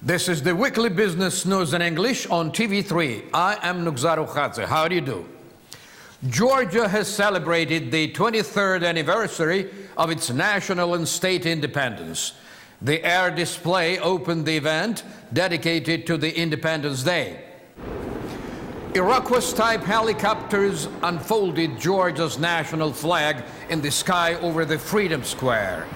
This is the weekly business news in English on TV3. I am Nugzaru Khadze. How do you do? Georgia has celebrated the 23rd anniversary of its national and state independence. The air display opened the event dedicated to the Independence Day. Iroquois-type helicopters unfolded Georgia's national flag in the sky over the Freedom Square.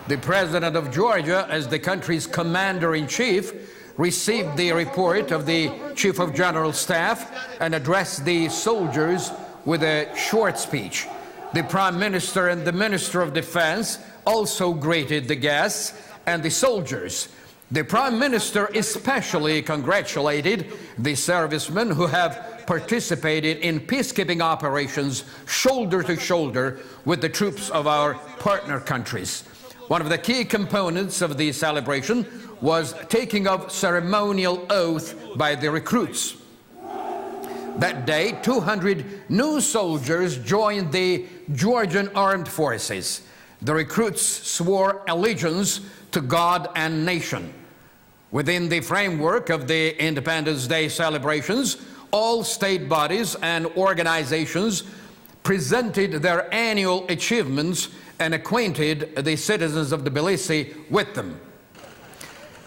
The President of Georgia, as the country's commander-in-chief, received the report of the Chief of General Staff and addressed the soldiers with a short speech. The Prime Minister and the Minister of Defense also greeted the guests and the soldiers. The Prime Minister especially congratulated the servicemen who have participated in peacekeeping operations shoulder to shoulder with the troops of our partner countries. One of the key components of the celebration was taking of ceremonial oath by the recruits. That day, 200 new soldiers joined the Georgian Armed Forces. The recruits swore allegiance to God and nation. Within the framework of the Independence Day celebrations, all state bodies and organizations presented their annual achievements and acquainted the citizens of Tbilisi with them.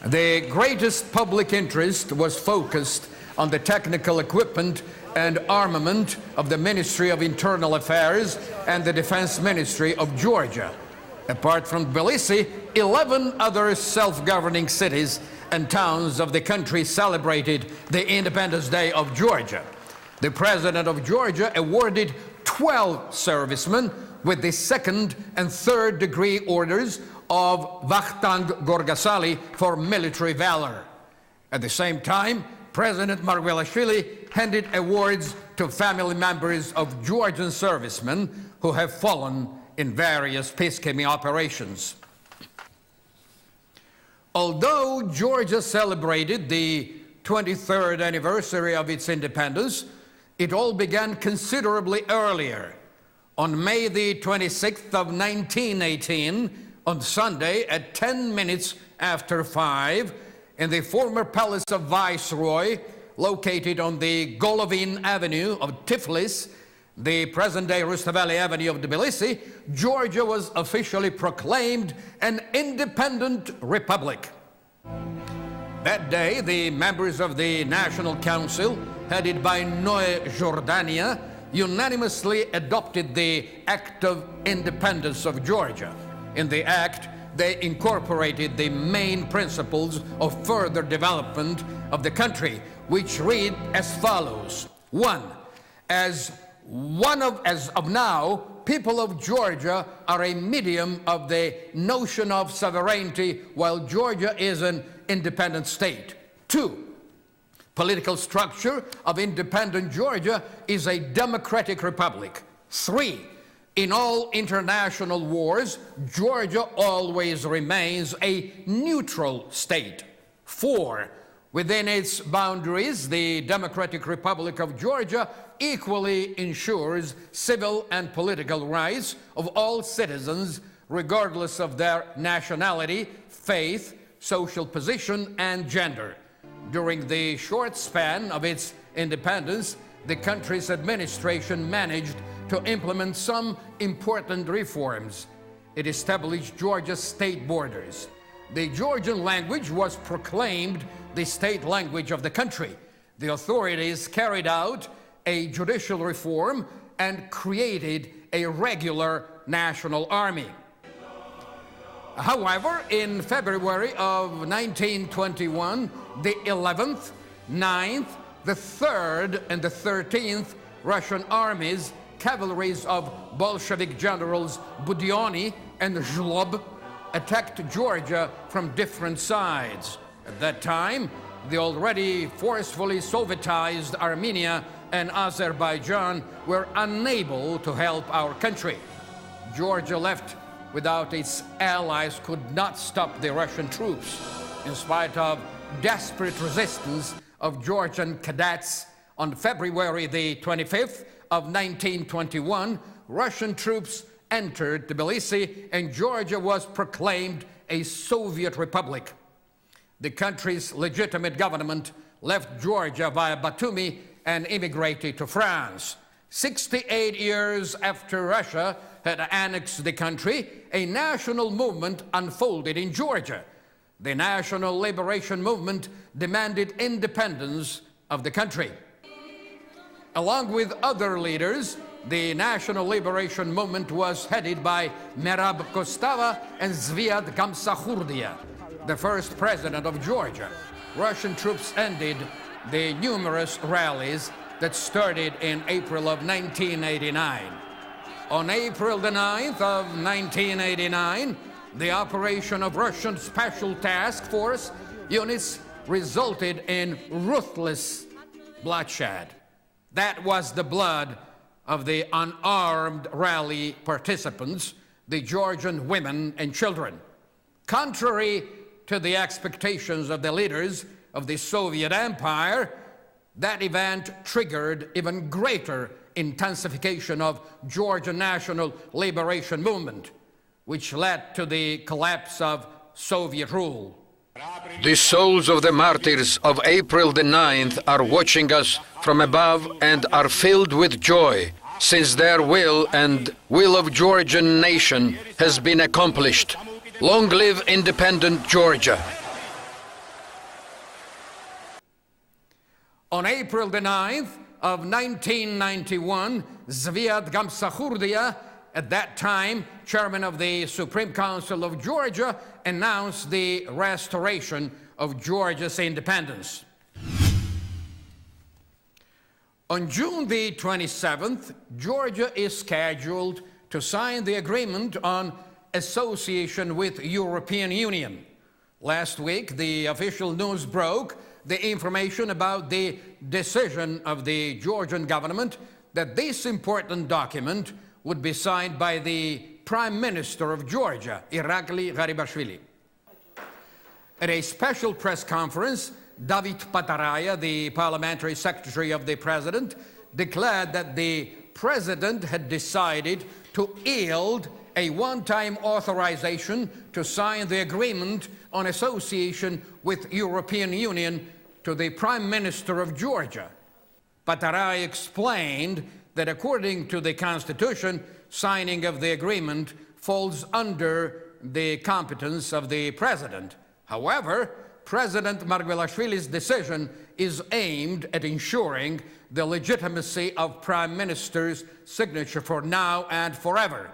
The greatest public interest was focused on the technical equipment and armament of the Ministry of Internal Affairs and the Defense Ministry of Georgia. Apart from Tbilisi, 11 other self-governing cities and towns of the country celebrated the Independence Day of Georgia. The President of Georgia awarded 12 servicemen with the second and third degree orders of Vakhtang Gorgasali for military valor. At the same time, President Margvelashvili handed awards to family members of Georgian servicemen who have fallen in various peacekeeping operations. Although Georgia celebrated the 23rd anniversary of its independence, it all began considerably earlier. On May the 26th of 1918, on Sunday at 10 minutes after 5, in the former palace of Viceroy, located on the Golovin Avenue of Tiflis, the present-day Rustaveli Avenue of Tbilisi, Georgia was officially proclaimed an independent republic. That day, the members of the National Council, headed by Noe Jordania, unanimously adopted the Act of Independence of Georgia. In the act, they incorporated the main principles of further development of the country, which read as follows. 1. As of now, people of Georgia are a medium of the notion of sovereignty, while Georgia is an independent state. 2. Political structure of independent Georgia is a democratic republic. 3. In all international wars, Georgia always remains a neutral state. 4. Within its boundaries, the Democratic Republic of Georgia equally ensures civil and political rights of all citizens, regardless of their nationality, faith, social position, and gender. During the short span of its independence, the country's administration managed to implement some important reforms. It established Georgia's state borders. The Georgian language was proclaimed the state language of the country. The authorities carried out a judicial reform and created a regular national army. However, in February of 1921, the 11th, 9th, the 3rd, and the 13th Russian armies, cavalries of Bolshevik generals Budyonny and Zhlob, attacked Georgia from different sides. At that time, the already forcefully Sovietized Armenia and Azerbaijan were unable to help our country. Georgia, left without its allies, could not stop the Russian troops. In spite of desperate resistance of Georgian cadets, on February the 25th of 1921, Russian troops entered Tbilisi and Georgia was proclaimed a Soviet republic. The country's legitimate government left Georgia via Batumi and immigrated to France. 68 years after Russia had annexed the country, a national movement unfolded in Georgia. The National Liberation Movement demanded independence of the country. Along with other leaders, the National Liberation Movement was headed by Merab Kostava and Zviad Gamsakhurdia, the first president of Georgia. Russian troops ended the numerous rallies that started in April of 1989. On April the 9th of 1989, the operation of Russian Special Task Force units resulted in ruthless bloodshed. That was the blood of the unarmed rally participants, the Georgian women and children. Contrary to the expectations of the leaders of the Soviet Empire, that event triggered even greater intensification of Georgian National Liberation Movement, which led to the collapse of Soviet rule. The souls of the martyrs of April the 9th are watching us from above and are filled with joy, since their will and will of Georgian nation has been accomplished. Long live independent Georgia. On April the 9th of 1991, Zviad Gamsakhurdia, at that time chairman of the Supreme Council of Georgia, announced the restoration of Georgia's independence. On June the 27th, Georgia is scheduled to sign the agreement on association with European Union. Last week, the official news broke the information about the decision of the Georgian government that this important document would be signed by the Prime Minister of Georgia, Irakli Garibashvili. At a special press conference, David Pataraya, the parliamentary secretary of the president, declared that the president had decided to yield a one-time authorization to sign the agreement on association with European Union to the Prime Minister of Georgia. Pataraya explained that according to the Constitution, signing of the agreement falls under the competence of the president. However, President Margvelashvili's decision is aimed at ensuring the legitimacy of Prime Minister's signature for now and forever.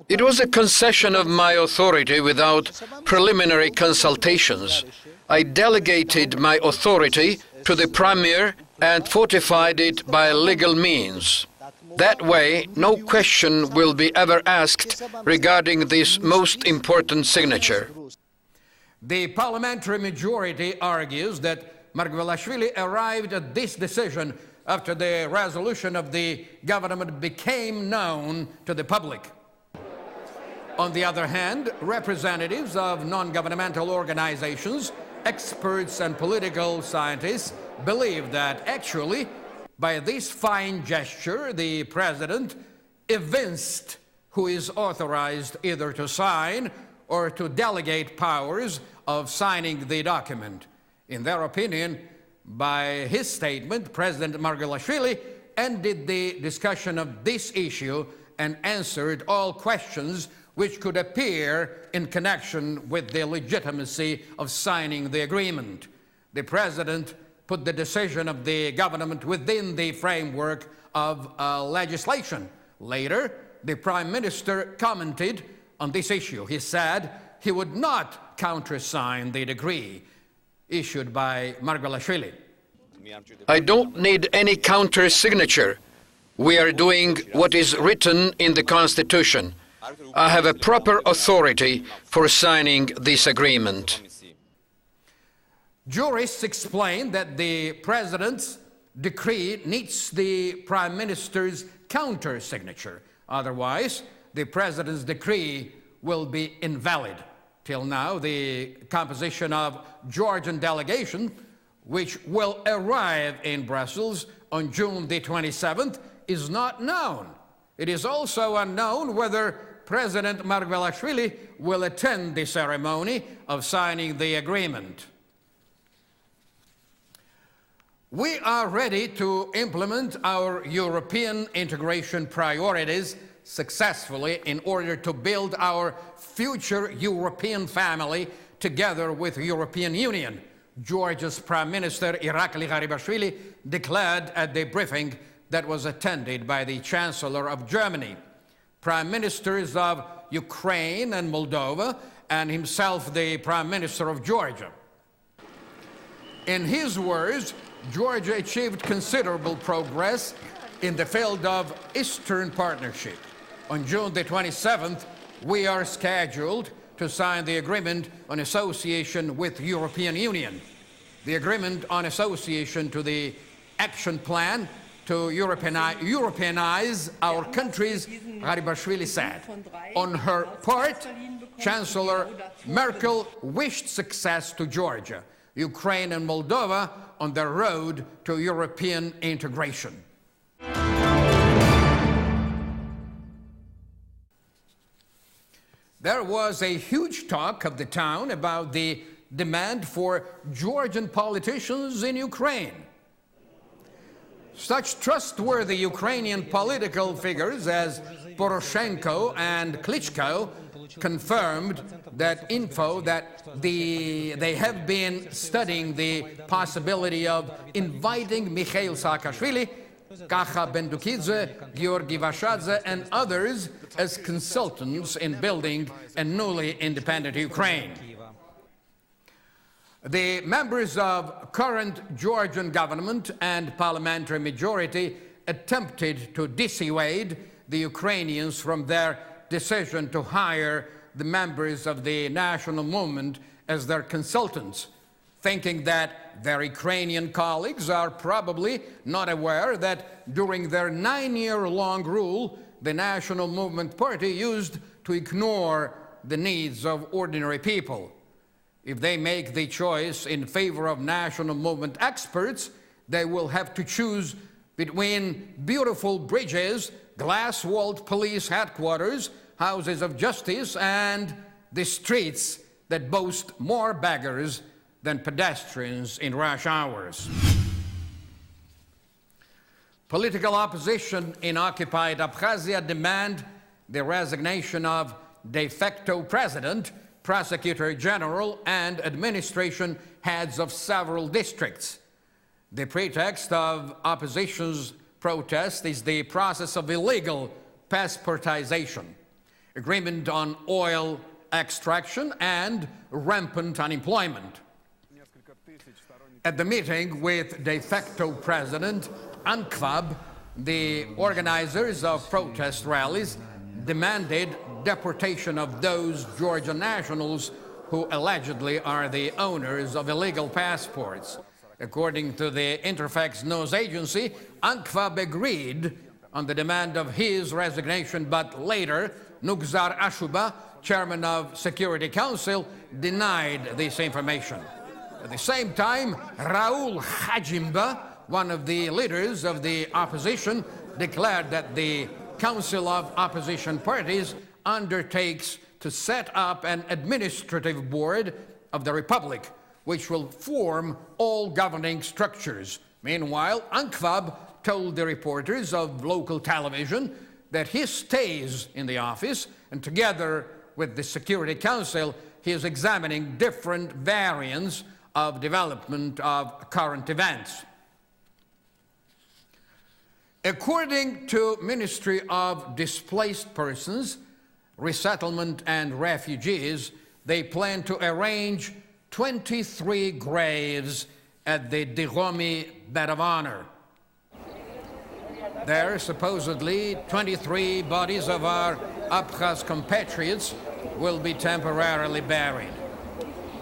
It was a concession of my authority without preliminary consultations. I delegated my authority to the Premier and fortified it by legal means. That way, no question will be ever asked regarding this most important signature. The parliamentary majority argues that Margvelashvili arrived at this decision after the resolution of the government became known to the public. On the other hand, representatives of non-governmental organizations, experts and political scientists believe that actually, by this fine gesture, the president evinced who is authorized either to sign or to delegate powers of signing the document. In their opinion, by his statement, President Margvelashvili ended the discussion of this issue and answered all questions which could appear in connection with the legitimacy of signing the agreement. The president put the decision of the government within the framework of legislation. Later, the Prime Minister commented on this issue. He said he would not countersign the decree issued by Margvelashvili. I don't need any counter-signature. We are doing what is written in the Constitution. I have a proper authority for signing this agreement. Jurists explain that the president's decree needs the Prime Minister's counter-signature. Otherwise, the president's decree will be invalid. Till now, the composition of Georgian delegation, which will arrive in Brussels on June the 27th, is not known. It is also unknown whether President Margvelashvili will attend the ceremony of signing the agreement. We are ready to implement our European integration priorities successfully in order to build our future European family together with the European Union, Georgia's Prime Minister Irakli Garibashvili declared at the briefing that was attended by the Chancellor of Germany, Prime Ministers of Ukraine and Moldova, and himself the Prime Minister of Georgia. In his words, Georgia achieved considerable progress in the field of Eastern Partnership. On June the 27th, we are scheduled to sign the Agreement on Association with the European Union, the Agreement on Association to the Action Plan to Europeanize our countries, Garibashvili said. On her part, Chancellor Merkel wished success to Georgia, Ukraine and Moldova on their road to European integration. There was a huge talk of the town about the demand for Georgian politicians in Ukraine. Such trustworthy Ukrainian political figures as Poroshenko and Klitschko confirmed that they have been studying the possibility of inviting Mikhail Saakashvili, Kacha Bendukidze, Georgi Vashadze, and others as consultants in building a newly independent Ukraine. The members of current Georgian government and parliamentary majority attempted to dissuade the Ukrainians from their decision to hire the members of the national movement as their consultants, thinking that their Ukrainian colleagues are probably not aware that during their 9-year-long rule, the National Movement Party used to ignore the needs of ordinary people. If they make the choice in favor of national movement experts, they will have to choose between beautiful bridges, glass-walled police headquarters, houses of justice, and the streets that boast more beggars than pedestrians in rush hours. Political opposition in occupied Abkhazia demand the resignation of de facto president, prosecutor general, and administration heads of several districts. The pretext of opposition's protest is the process of illegal passportization, agreement on oil extraction, and rampant unemployment. At the meeting with de facto president UNCVAB, the organizers of protest rallies demanded deportation of those Georgian nationals who allegedly are the owners of illegal passports. According to the Interfax news agency, UNCVAB agreed on the demand of his resignation, but later Nugzar Ashuba, chairman of Security Council, denied this information. At the same time, Raul Hajimba, one of the leaders of the opposition, declared that the Council of Opposition Parties undertakes to set up an administrative board of the Republic, which will form all governing structures. Meanwhile, UNCVAB told the reporters of local television that he stays in the office, and together with the Security Council, he is examining different variants of development of current events. According to Ministry of Displaced Persons, Resettlement and Refugees, they plan to arrange 23 graves at the Digomi Bed of Honor. There, supposedly, 23 bodies of our Abkhaz compatriots will be temporarily buried.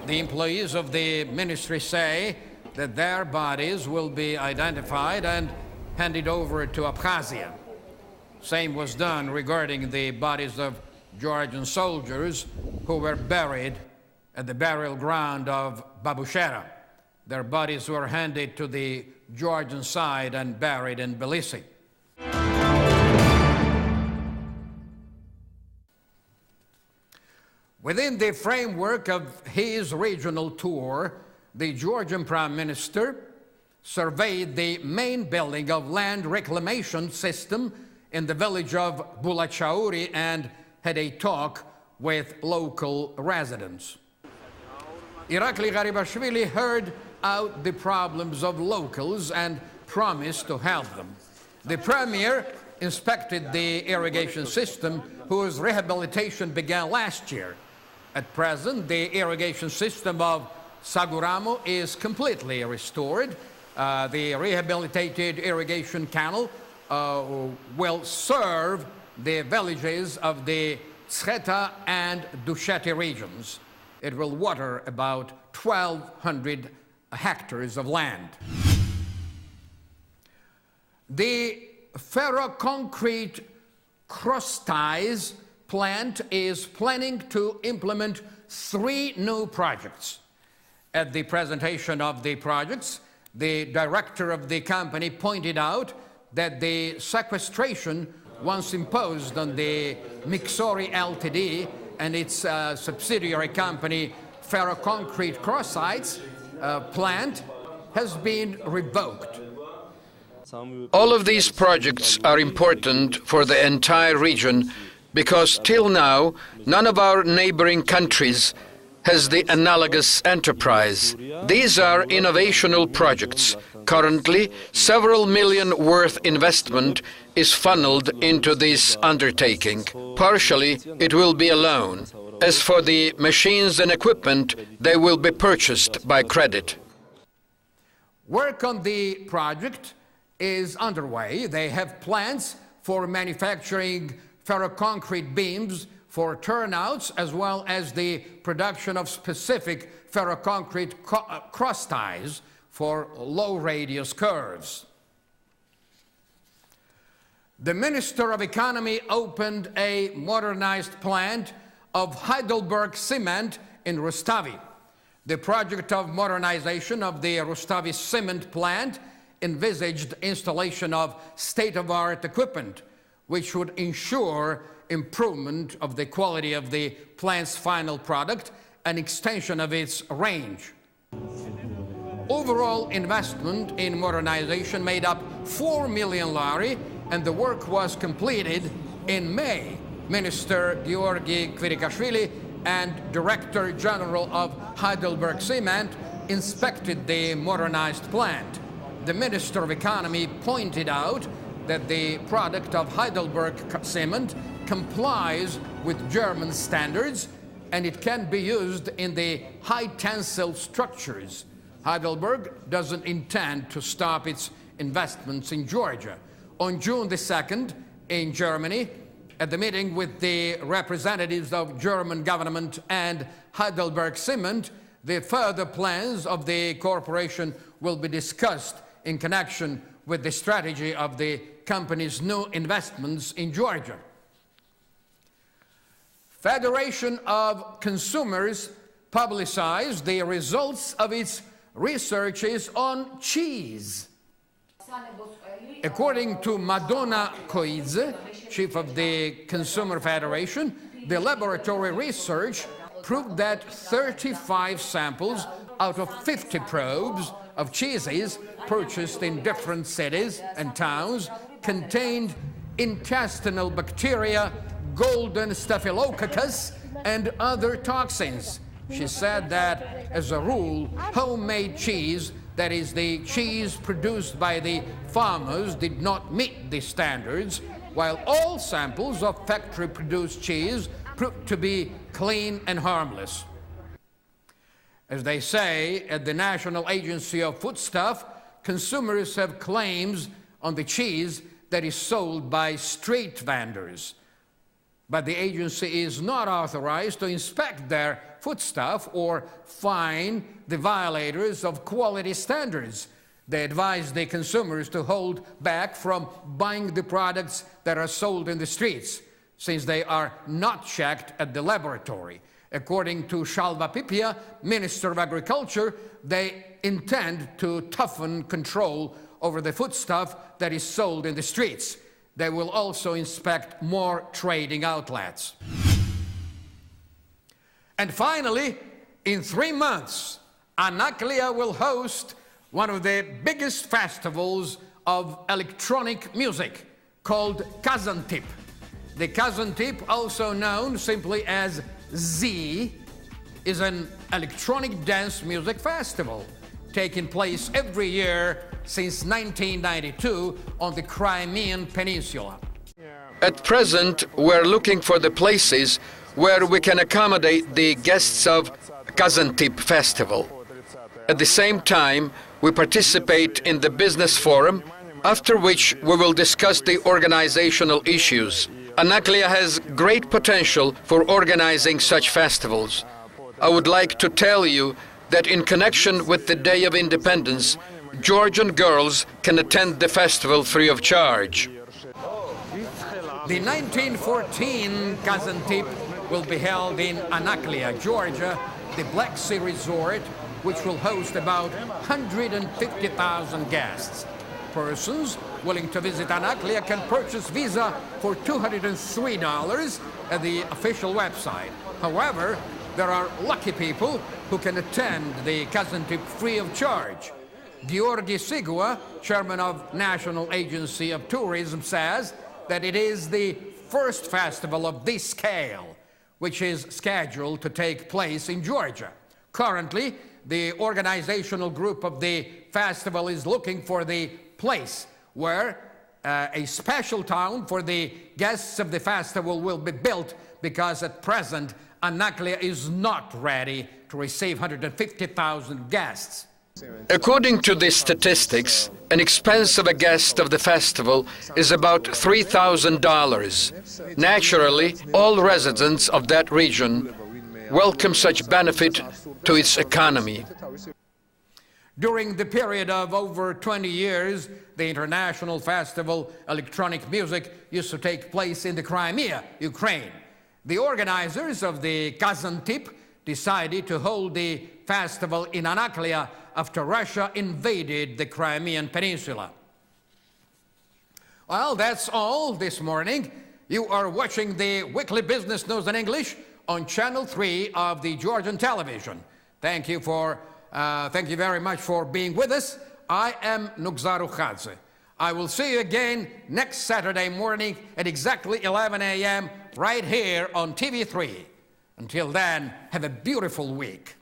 The employees of the ministry say that their bodies will be identified and handed over to Abkhazia. Same was done regarding the bodies of Georgian soldiers who were buried at the burial ground of Babushera. Their bodies were handed to the Georgian side and buried in Tbilisi. Within the framework of his regional tour, the Georgian Prime Minister surveyed the main building of land reclamation system in the village of Bulachauri and had a talk with local residents. Irakli Garibashvili heard out the problems of locals and promised to help them. The premier inspected the irrigation system, whose rehabilitation began last year. At present, the irrigation system of Saguramo is completely restored. The rehabilitated irrigation canal will serve the villages of the Tsketa and Dusheti regions. It will water about 1,200 hectares of land. The ferroconcrete cross ties plant is planning to implement 3 new projects. At the presentation of the projects, the director of the company pointed out that the sequestration once imposed on the Mixori Ltd and its subsidiary company Ferroconcrete Cross-Ties plant has been revoked. All of these projects are important for the entire region because till now none of our neighboring countries has the analogous enterprise. These are innovational projects. Currently, several million worth investment is funneled into this undertaking. Partially, it will be a loan. As for the machines and equipment, they will be purchased by credit. Work on the project is underway. They have plans for manufacturing ferroconcrete beams for turnouts, as well as the production of specific ferroconcrete cross ties for low radius curves. The Minister of Economy opened a modernized plant of Heidelberg cement in Rustavi. The project of modernization of the Rustavi cement plant envisaged installation of state-of-the-art equipment, which would ensure improvement of the quality of the plant's final product and extension of its range. Overall investment in modernization made up 4 million lari, and the work was completed in May. Minister Georgi Kvirikashvili and Director General of Heidelberg Cement inspected the modernized plant. The Minister of Economy pointed out that the product of Heidelberg cement complies with German standards and it can be used in the high tensile structures. Heidelberg doesn't intend to stop its investments in Georgia. On June the 2nd, in Germany, at the meeting with the representatives of German government and Heidelberg Cement, the further plans of the corporation will be discussed in connection with the strategy of the company's new investments in Georgia. Federation of Consumers publicized the results of its researches on cheese. According to Madonna Koidze, chief of the Consumer Federation, the laboratory research proved that 35 samples out of 50 probes of cheeses purchased in different cities and towns contained intestinal bacteria, golden staphylococcus, and other toxins. She said that, as a rule, homemade cheese, that is, the cheese produced by the farmers, did not meet the standards, while all samples of factory-produced cheese proved to be clean and harmless. As they say at the National Agency of Foodstuff, consumers have claims on the cheese that is sold by street vendors. But the agency is not authorized to inspect their foodstuff or fine the violators of quality standards. They advise the consumers to hold back from buying the products that are sold in the streets, since they are not checked at the laboratory. According to Shalva Pipia, Minister of Agriculture, they intend to toughen control over the foodstuff that is sold in the streets. They will also inspect more trading outlets. And finally, in 3 months, Anaklia will host one of the biggest festivals of electronic music called Kazantip. The Kazantip, also known simply as Z, is an electronic dance music festival taking place every year since 1992 on the Crimean Peninsula. At present, we're looking for the places where we can accommodate the guests of Kazantip Festival. At the same time, we participate in the business forum, after which we will discuss the organizational issues. Anaklia has great potential for organizing such festivals. I would like to tell you that in connection with the Day of Independence, Georgian girls can attend the festival free of charge. The 1914 Kazantip will be held in Anaklia, Georgia, the Black Sea resort, which will host about 150,000 guests. Persons willing to visit Anaklia can purchase visa for $203 at the official website. However, there are lucky people who can attend the Kazantip free of charge. Georgi Sigua, chairman of National Agency of Tourism, says that it is the first festival of this scale, which is scheduled to take place in Georgia. Currently, the organizational group of the festival is looking for the place where a special town for the guests of the festival will be built, because at present Anaklia is not ready to receive 150,000 guests. According to the statistics, an expense of a guest of the festival is about $3,000. Naturally, all residents of that region welcome such benefit to its economy. During the period of over 20 years, the international festival electronic music used to take place in the Crimea, Ukraine. The organizers of the Kazantip decided to hold the festival in Anaklia after Russia invaded the Crimean Peninsula. Well, that's all this morning. You are watching the weekly business news in English on Channel 3 of the Georgian television. Thank you very much for being with us. I am Nugzaru Khadze. I will see you again next Saturday morning at exactly 11 a.m. right here on TV3. Until then, have a beautiful week.